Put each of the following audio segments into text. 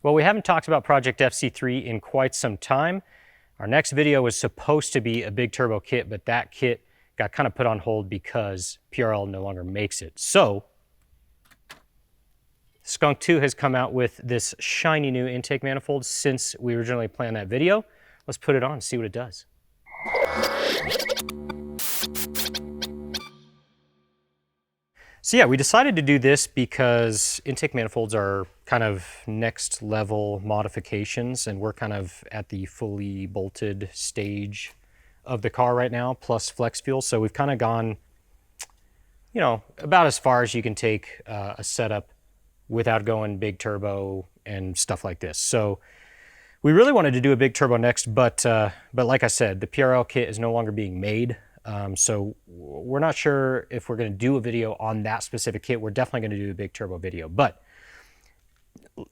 Well, we haven't talked about Project FC3 in quite some time. Our next video was supposed to be a big turbo kit, but that kit got kind of put on hold because PRL no longer makes it. So, Skunk2 has come out with this shiny new intake manifold since we originally planned that video. Let's put it on and see what it does. So yeah, we decided to do this because intake manifolds are kind of next level modifications, and we're kind of at the fully bolted stage of the car right now, plus flex fuel. So we've kind of gone, you know, about as far as you can take a setup without going big turbo and stuff like this. So we really wanted to do a big turbo next, but like I said, the PRL kit is no longer being made. So we're not sure if we're going to do a video on that specific kit. We're definitely going to do a big turbo video, but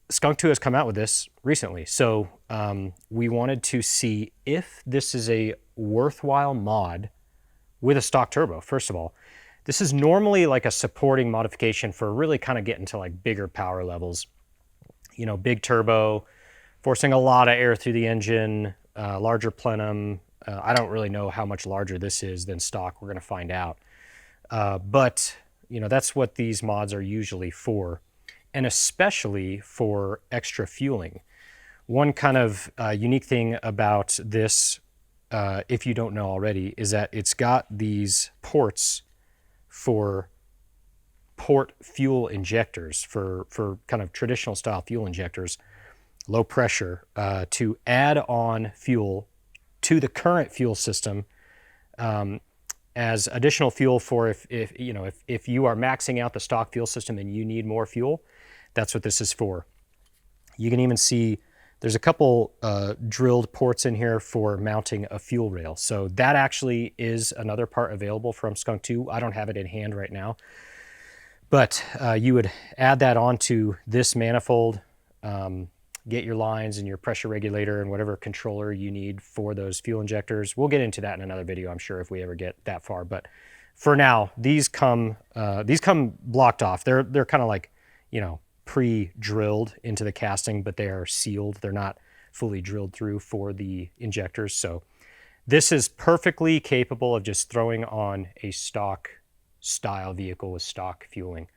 Skunk2 has come out with this recently. So we wanted to see if this is a worthwhile mod with a stock turbo. First of all, this is normally like a supporting modification for really kind of getting to like bigger power levels, you know, big turbo, forcing a lot of air through the engine, larger plenum. I don't really know how much larger this is than stock. We're going to find out. But, you know, that's what these mods are usually for, and especially for extra fueling. One kind of unique thing about this, if you don't know already, is that it's got these ports for port fuel injectors, for kind of traditional style fuel injectors, low pressure, to add on fuel to the current fuel system as additional fuel for if you are maxing out the stock fuel system and you need more fuel. That's what this is for. You can even see there's a couple drilled ports in here for mounting a fuel rail. So that actually is another part available from Skunk2. I don't have it in hand right now, but you would add that onto this manifold, get your lines and your pressure regulator and whatever controller you need for those fuel injectors. We'll get into that in another video, I'm sure, if we ever get that far. But for now, these come blocked off. They're kind of like, you know, pre-drilled into the casting, but they are sealed. They're not fully drilled through for the injectors. So this is perfectly capable of just throwing on a stock style vehicle with stock fueling.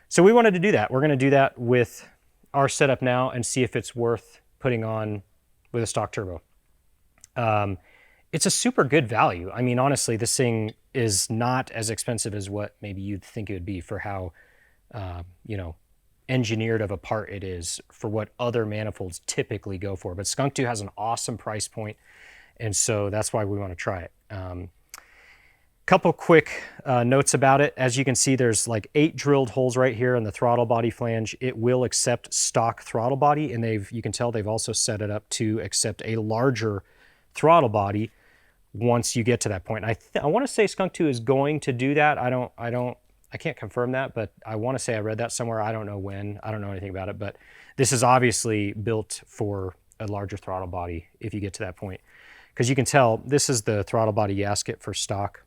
So we wanted to do that. We're going to do that with our setup now and see if it's worth putting on with a stock turbo. It's a super good value. I mean, honestly, this thing is not as expensive as what maybe you'd think it would be for how, you know, engineered of a part it is for what other manifolds typically go for. But Skunk2 has an awesome price point, and so that's why we want to try it. Couple quick notes about it. As you can see, there's like 8 drilled holes right here in the throttle body flange. It will accept stock throttle body, and you can tell they've also set it up to accept a larger throttle body once you get to that point. I want to say Skunk2 is going to do that. I can't confirm that, but I want to say I read that somewhere. I don't know when. I don't know anything about it, but this is obviously built for a larger throttle body if you get to that point, because you can tell this is the throttle body gasket for stock.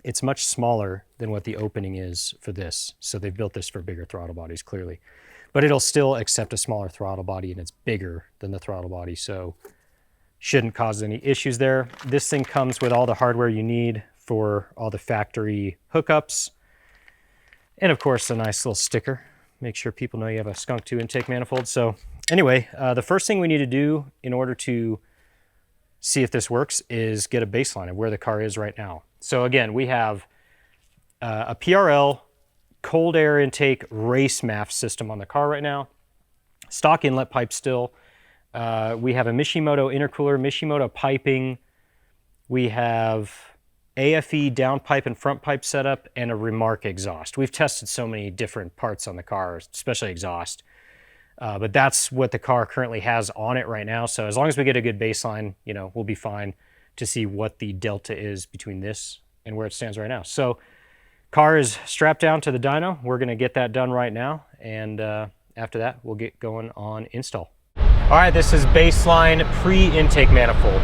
It's much smaller than what the opening is for this. So they've built this for bigger throttle bodies, clearly. But it'll still accept a smaller throttle body, and it's bigger than the throttle body, so shouldn't cause any issues there. This thing comes with all the hardware you need for all the factory hookups. And of course, a nice little sticker. Make sure people know you have a Skunk2 intake manifold. So anyway, the first thing we need to do in order to see if this works is get a baseline of where the car is right now. So again, we have a PRL cold air intake race MAF system on the car right now. Stock inlet pipe still. We have a Mishimoto intercooler, Mishimoto piping. We have AFE downpipe and front pipe setup, and a Remark exhaust. We've tested so many different parts on the car, especially exhaust. But that's what the car currently has on it right now. So as long as we get a good baseline, you know, we'll be fine to see what the delta is between this and where it stands right now. So car is strapped down to the dyno. We're going to get that done right now. And after that, we'll get going on install. All right, this is baseline pre-intake manifold.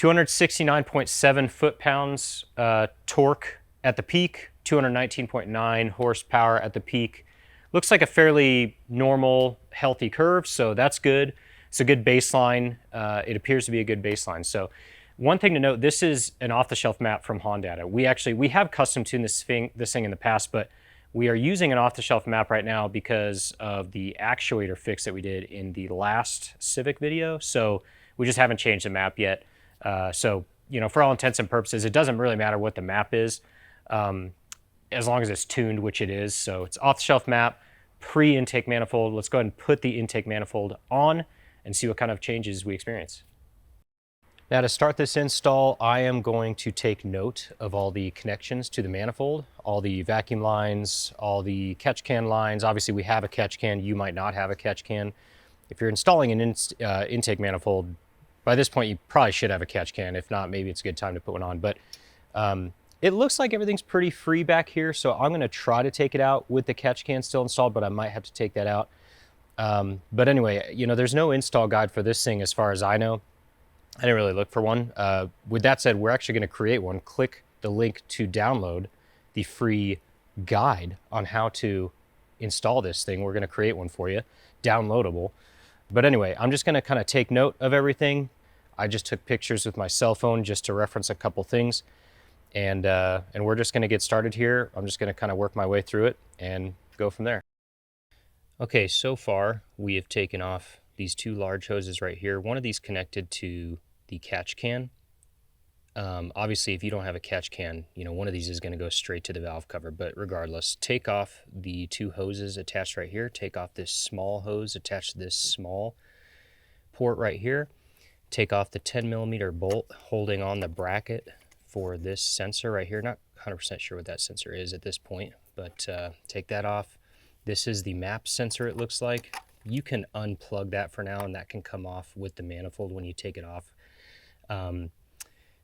269.7 foot-pounds torque at the peak, 219.9 horsepower at the peak. Looks like a fairly normal, healthy curve, so that's good. It's a good baseline. It appears to be a good baseline. So one thing to note, this is an off-the-shelf map from Honda. We have custom tuned this thing in the past, but we are using an off-the-shelf map right now because of the actuator fix that we did in the last Civic video. So we just haven't changed the map yet. So, you know, for all intents and purposes, it doesn't really matter what the map is, as long as it's tuned, which it is. So it's off-the-shelf map, pre-intake manifold. Let's go ahead and put the intake manifold on and see what kind of changes we experience. Now to start this install, I am going to take note of all the connections to the manifold, all the vacuum lines, all the catch can lines. Obviously we have a catch can, you might not have a catch can. If you're installing an intake manifold, by this point you probably should have a catch can. If not, maybe it's a good time to put one on. But it looks like everything's pretty free back here, so I'm gonna try to take it out with the catch can still installed, but I might have to take that out. But anyway, you know, there's no install guide for this thing as far as I know. I didn't really look for one. With that said, we're actually gonna create one. Click the link to download the free guide on how to install this thing. We're gonna create one for you, downloadable. But anyway, I'm just gonna kind of take note of everything. I just took pictures with my cell phone just to reference a couple things. And we're just gonna get started here. I'm just gonna kind of work my way through it and go from there. Okay, so far we have taken off these two large hoses right here. One of these connected to the catch can. Obviously, if you don't have a catch can, you know, one of these is gonna go straight to the valve cover, but regardless, take off the two hoses attached right here. Take off this small hose attached to this small port right here. Take off the 10mm bolt holding on the bracket for this sensor right here. Not 100% sure what that sensor is at this point, but take that off. This is the map sensor, it looks like. You can unplug that for now, and that can come off with the manifold when you take it off.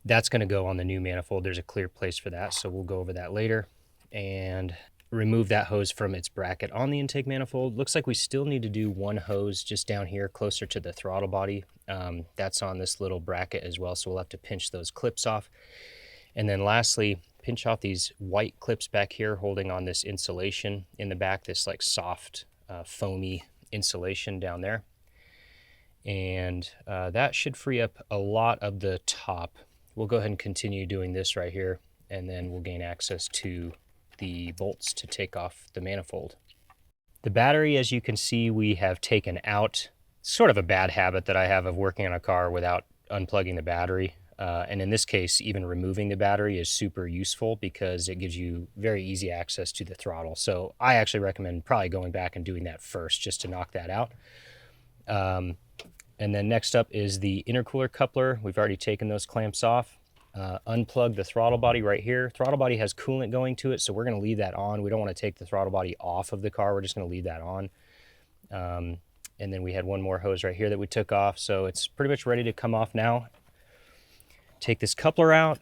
That's going to go on the new manifold. There's a clear place for that, so we'll go over that later. And remove that hose from its bracket on the intake manifold. Looks like we still need to do one hose just down here closer to the throttle body. That's on this little bracket as well, so we'll have to pinch those clips off. And then lastly, pinch off these white clips back here holding on this insulation in the back, this like soft foamy insulation down there. And that should free up a lot of the top. We'll go ahead and continue doing this right here, and then we'll gain access to the bolts to take off the manifold. The battery, as you can see, we have taken out. Sort of a bad habit that I have of working on a car without unplugging the battery. And in this case, even removing the battery is super useful because it gives you very easy access to the throttle. So I actually recommend probably going back and doing that first just to knock that out. And then next up is the intercooler coupler. We've already taken those clamps off. Unplug the throttle body right here. Throttle body has coolant going to it, so we're going to leave that on. We don't want to take the throttle body off of the car. We're just going to leave that on. And then we had one more hose right here that we took off, so it's pretty much ready to come off now. Take this coupler out.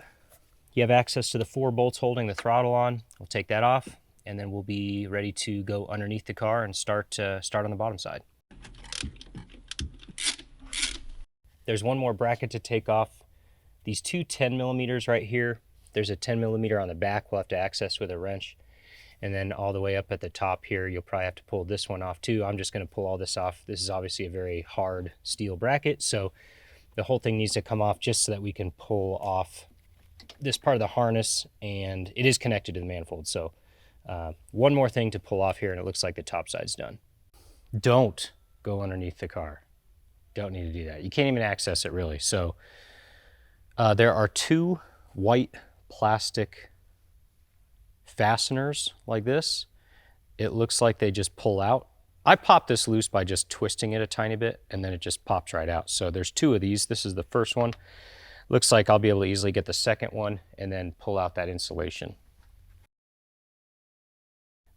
You have access to the 4 bolts holding the throttle on. We'll take that off, and then we'll be ready to go underneath the car and start on the bottom side. There's one more bracket to take off. These two 10mm right here. There's a 10mm on the back we'll have to access with a wrench. And then all the way up at the top here, you'll probably have to pull this one off too. I'm just going to pull all this off. This is obviously a very hard steel bracket, so the whole thing needs to come off just so that we can pull off this part of the harness, and it is connected to the manifold. So one more thing to pull off here, and it looks like the top side's done. Don't go underneath the car. Don't need to do that. You can't even access it really. So there are 2 white plastic fasteners like this. It looks like they just pull out. I popped this loose by just twisting it a tiny bit, and then it just pops right out. So there's 2 of these. This is the first one. Looks like I'll be able to easily get the second one and then pull out that insulation.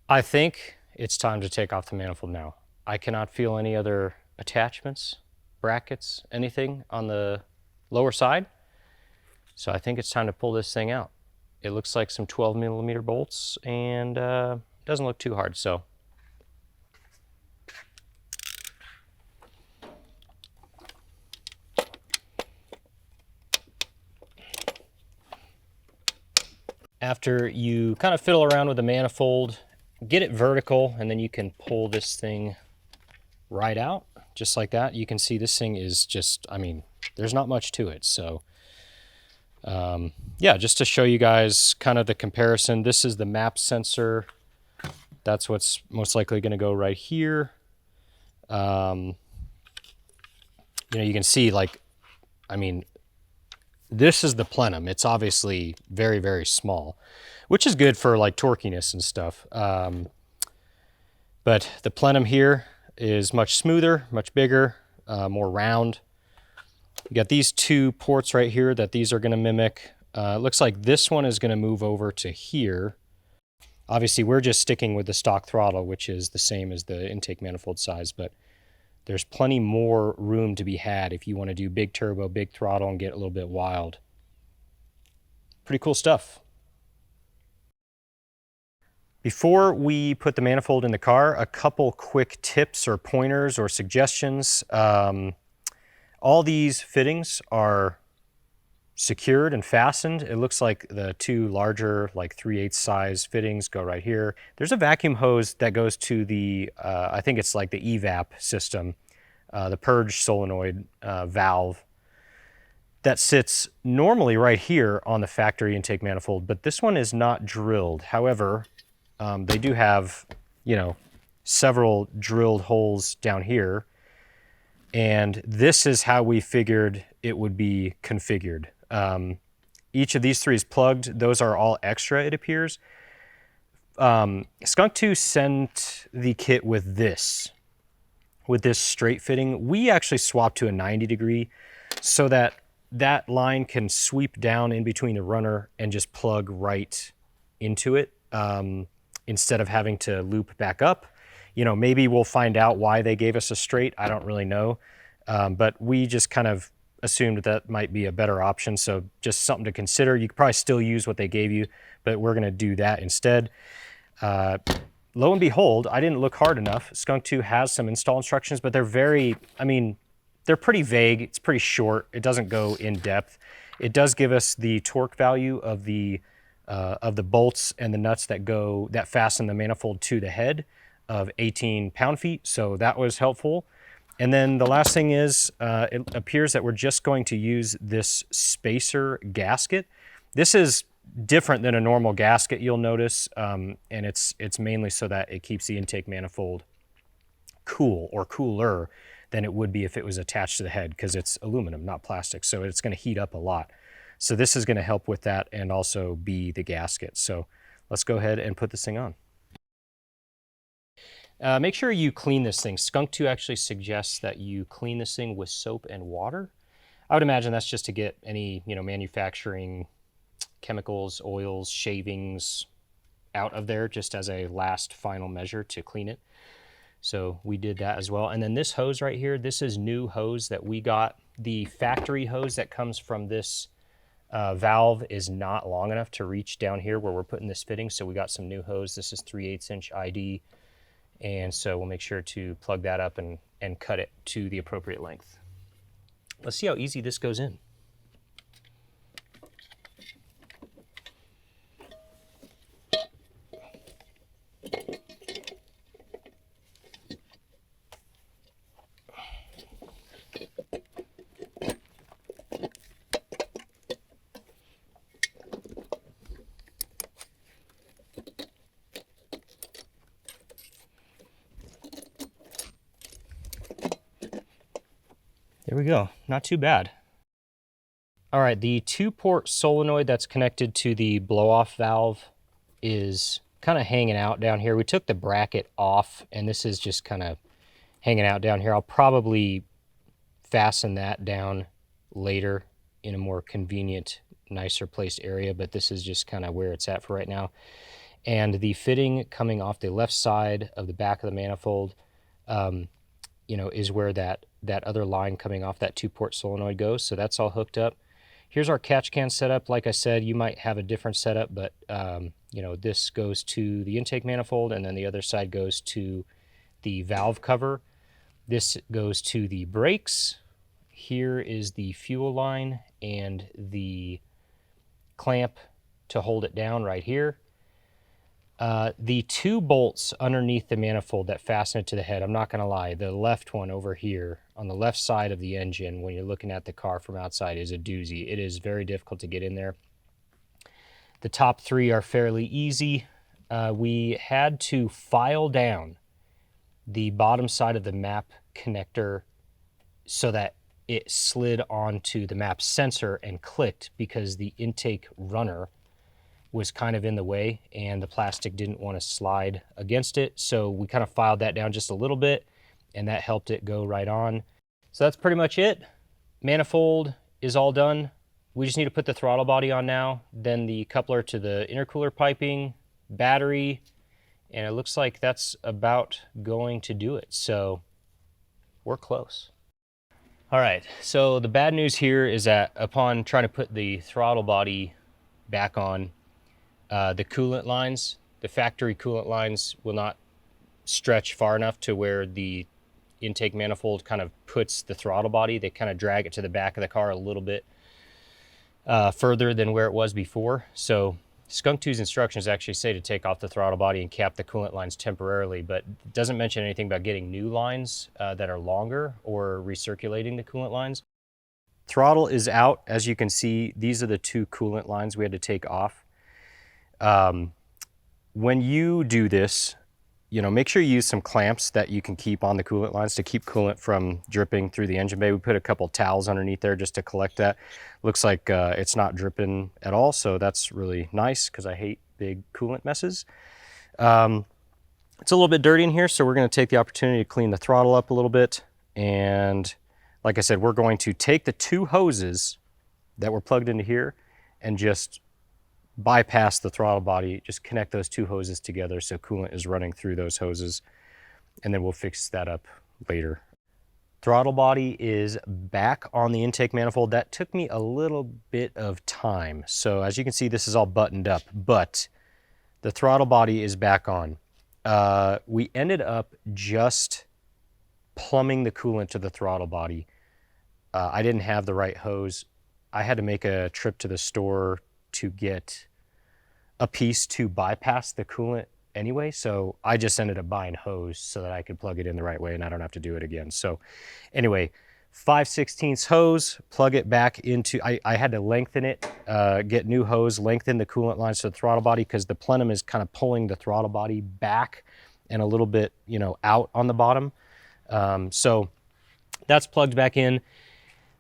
I think it's time to take off the manifold now. I cannot feel any other attachments, brackets, anything on the lower side. So I think it's time to pull this thing out. It looks like some 12mm bolts, and doesn't look too hard, so. After you kind of fiddle around with the manifold, get it vertical, and then you can pull this thing right out, just like that. You can see this thing is just, I mean, there's not much to it. So yeah, just to show you guys kind of the comparison. This is the map sensor. That's what's most likely going to go right here. You know, you can see, like, I mean, this is the plenum. It's obviously very, very small, which is good for like torquiness and stuff. But the plenum here is much smoother, much bigger, more round. You got these two ports right here that these are going to mimic. It looks like this one is going to move over to here. Obviously, we're just sticking with the stock throttle, which is the same as the intake manifold size, but there's plenty more room to be had if you want to do big turbo, big throttle, and get a little bit wild. Pretty cool stuff. Before we put the manifold in the car, a couple quick tips or pointers or suggestions. All these fittings are secured and fastened. It looks like the two larger, like 3/8 size fittings go right here. There's a vacuum hose that goes to the, I think it's like the evap system, the Purge solenoid valve that sits normally right here on the factory intake manifold, but this one is not drilled. However, they do have, you know, several drilled holes down here, and this is how we figured it would be configured. Each of these three is plugged. Those are all extra, it appears. Skunk2 sent the kit with this straight fitting. We actually swapped to a 90 degree so that that line can sweep down in between the runner and just plug right into it, instead of having to loop back up. You know, maybe we'll find out why they gave us a straight. I don't really know. But we just kind of assumed that might be a better option. So just something to consider. You could probably still use what they gave you, but we're going to do that instead. Lo and behold, I didn't look hard enough. Skunk2 has some install instructions, but they're very, I mean, they're pretty vague. It's pretty short. It doesn't go in depth. It does give us the torque value of the bolts and the nuts that fasten the manifold to the head of 18 pound-feet. So that was helpful. And then the last thing is, it appears that we're just going to use this spacer gasket. This is different than a normal gasket, you'll notice, and it's mainly so that it keeps the intake manifold cool or cooler than it would be if it was attached to the head, because it's aluminum, not plastic, so it's going to heat up a lot. So this is going to help with that and also be the gasket. So let's go ahead and put this thing on. Make sure you clean this thing. Skunk2 actually suggests that you clean this thing with soap and water. I would imagine that's just to get any, you know, manufacturing chemicals, oils, shavings out of there, just as a last final measure to clean it. So we did that as well. And then this hose right here, this is new hose that we got. The factory hose that comes from this valve is not long enough to reach down here where we're putting this fitting, so we got some new hose. This is 3/8 inch ID, and so we'll make sure to plug that up and cut it to the appropriate length. Let's see how easy this goes in. There we go, not too bad. All right, the 2-port solenoid that's connected to the blow-off valve is kind of hanging out down here. We took the bracket off, and this is just kind of hanging out down here. I'll probably fasten that down later in a more convenient, nicer placed area, but this is just kind of where it's at for right now. And the fitting coming off the left side of the back of the manifold, you know, is where that other line coming off that 2-port solenoid goes. So that's all hooked up. Here's our catch can setup. Like I said, you might have a different setup, but you know, this goes to the intake manifold, and then the other side goes to the valve cover. This goes to the brakes. Here is the fuel line and the clamp to hold it down right here. The 2 bolts underneath the manifold that fasten it to the head, I'm not going to lie, the left one over here on the left side of the engine when you're looking at the car from outside is a doozy. It is very difficult to get in there. The top 3 are fairly easy. We had to file down the bottom side of the map connector so that it slid onto the map sensor and clicked, because the intake runner was kind of in the way and the plastic didn't want to slide against it. So we kind of filed that down just a little bit and that helped it go right on. So that's pretty much it. Manifold is all done. We just need to put the throttle body on now, then the coupler to the intercooler piping, battery, and it looks like that's about going to do it. So we're close. All right, so the bad news here is that upon trying to put the throttle body back on, the coolant lines, the factory coolant lines will not stretch far enough to where the intake manifold kind of puts the throttle body. They kind of drag it to the back of the car a little bit further than where it was before. So Skunk2's instructions actually say to take off the throttle body and cap the coolant lines temporarily, but it doesn't mention anything about getting new lines that are longer or recirculating the coolant lines. Throttle is out. As you can see, these are the 2 coolant lines we had to take off. When you do this, make sure you use some clamps that you can keep on the coolant lines to keep coolant from dripping through the engine bay. We put a couple towels underneath there just to collect that. Looks like it's not dripping at all, so that's really nice because I hate big coolant messes. It's a little bit dirty in here, so we're going to take the opportunity to clean the throttle up a little bit. And like I said, we're going to take the 2 hoses that were plugged into here and just bypass the throttle body, just connect those 2 hoses together so coolant is running through those hoses, and then we'll fix that up later. Throttle body is back on the intake manifold. That took me a little bit of time. So as you can see, this is all buttoned up, but the throttle body is back on. We ended up just plumbing the coolant to the throttle body. I didn't have the right hose. I had to make a trip to the store to get a piece to bypass the coolant anyway, so I just ended up buying hose so that I could plug it in the right way and I don't have to do it again. So anyway, 5/16 hose, plug it back into, I had to lengthen it, get new hose, lengthen the coolant lines to the throttle body because the plenum is kind of pulling the throttle body back and a little bit, out on the bottom. So that's plugged back in.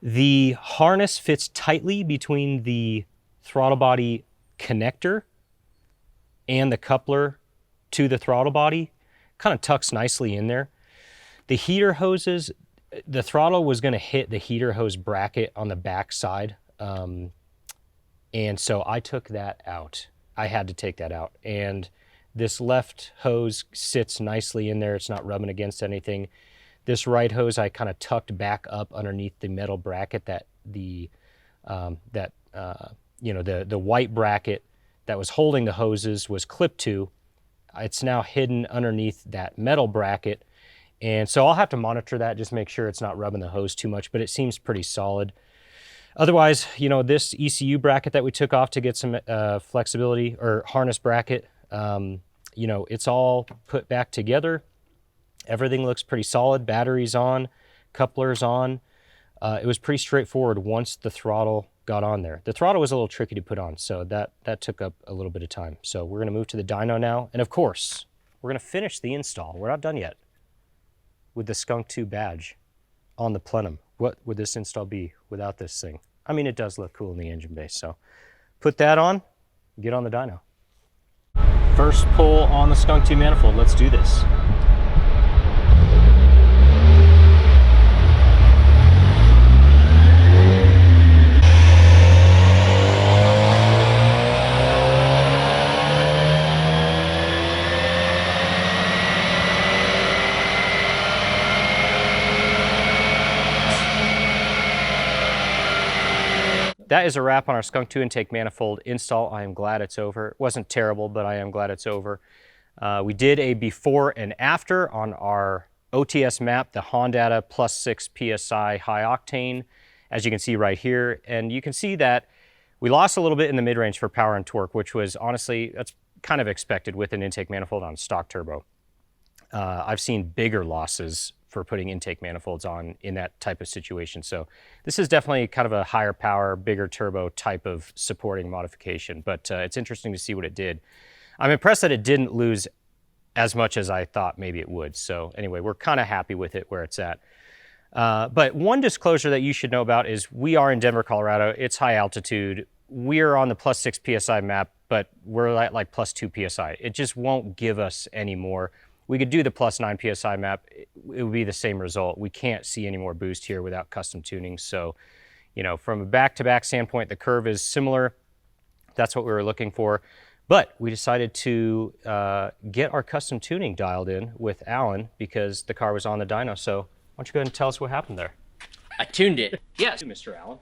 The harness fits tightly between the throttle body connector and the coupler to the throttle body. Kind of tucks nicely in there. The heater hoses, the throttle was going to hit the heater hose bracket on the back side. And so I took that out. I had to take that out. And this left hose sits nicely in there. It's not rubbing against anything. This right hose I kind of tucked back up underneath the metal bracket that the white bracket that was holding the hoses was clipped to. It's now hidden underneath that metal bracket. And so I'll have to monitor that, just make sure it's not rubbing the hose too much, but it seems pretty solid. Otherwise, this ECU bracket that we took off to get some flexibility, or harness bracket, it's all put back together. Everything looks pretty solid. Batteries on, couplers on. It was pretty straightforward once the throttle got on there. The throttle was a little tricky to put on, so that took up a little bit of time. So we're going to move to the dyno now, and of course, we're going to finish the install. We're not done yet with the Skunk2 badge on the plenum. What would this install be without this thing? I mean, it does look cool in the engine bay, so put that on, get on the dyno. First pull on the Skunk2 manifold. Let's do this. That is a wrap on our Skunk2 intake manifold install. I am glad it's over. It wasn't terrible, but I am glad it's over. We did a before and after on our OTS map, the Honda +6 PSI high octane, as you can see right here. And you can see that We lost a little bit in the mid-range for power and torque, which was honestly, that's kind of expected with an intake manifold on stock turbo. I've seen bigger losses for putting intake manifolds on in that type of situation. So this is definitely kind of a higher power, bigger turbo type of supporting modification, but it's interesting to see what it did. I'm impressed that it didn't lose as much as I thought maybe it would. So anyway, we're kind of happy with it where it's at. But one disclosure that you should know about is we are in Denver, Colorado. It's high altitude. We're on the +6 PSI map, but we're at like +2 PSI. It just won't give us any more. We could do the +9 PSI map. It would be the same result. We can't see any more boost here without custom tuning. So, you know, from a back-to-back standpoint, the curve is similar. That's what we were looking for. But we decided to get our custom tuning dialed in with Alan because the car was on the dyno. So why don't you go ahead and tell us what happened there? I tuned it. Yes. Mr. Allen.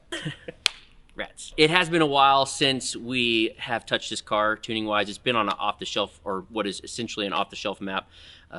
Rats. It has been a while since we have touched this car tuning-wise. It's been on an off-the-shelf, or what is essentially an off-the-shelf map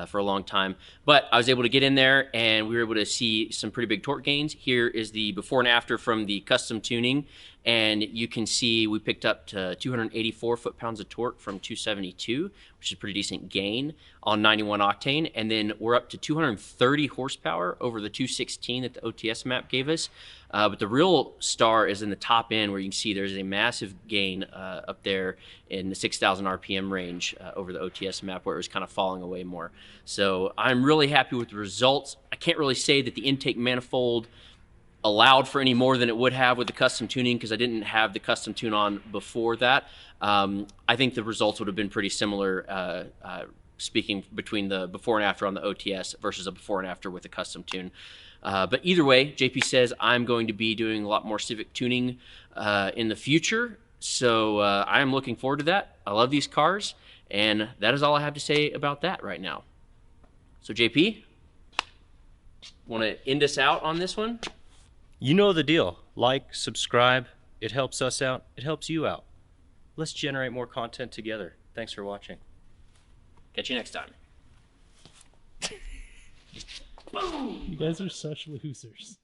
for a long time. But I was able to get in there, and we were able to see some pretty big torque gains. Here is the before and after from the custom tuning, and you can see we picked up to 284 foot-pounds of torque from 272, which is a pretty decent gain on 91 octane. And then we're up to 230 horsepower over the 216 that the OTS map gave us. But the real star is in the top end, where you can see there's a massive gain up there in the 6,000 RPM range over the OTS map, where it was kind of falling away more. So I'm really happy with the results. I can't really say that the intake manifold allowed for any more than it would have with the custom tuning, because I didn't have the custom tune on before that. I think the results would have been pretty similar, speaking between the before and after on the OTS versus a before and after with the custom tune. But either way, JP says I'm going to be doing a lot more Civic tuning in the future. So I'm looking forward to that. I love these cars, and that is all I have to say about that right now. So JP, want to end us out on this one? You know the deal. Like, subscribe. It helps us out. It helps you out. Let's generate more content together. Thanks for watching. Catch you next time. You guys are such losers.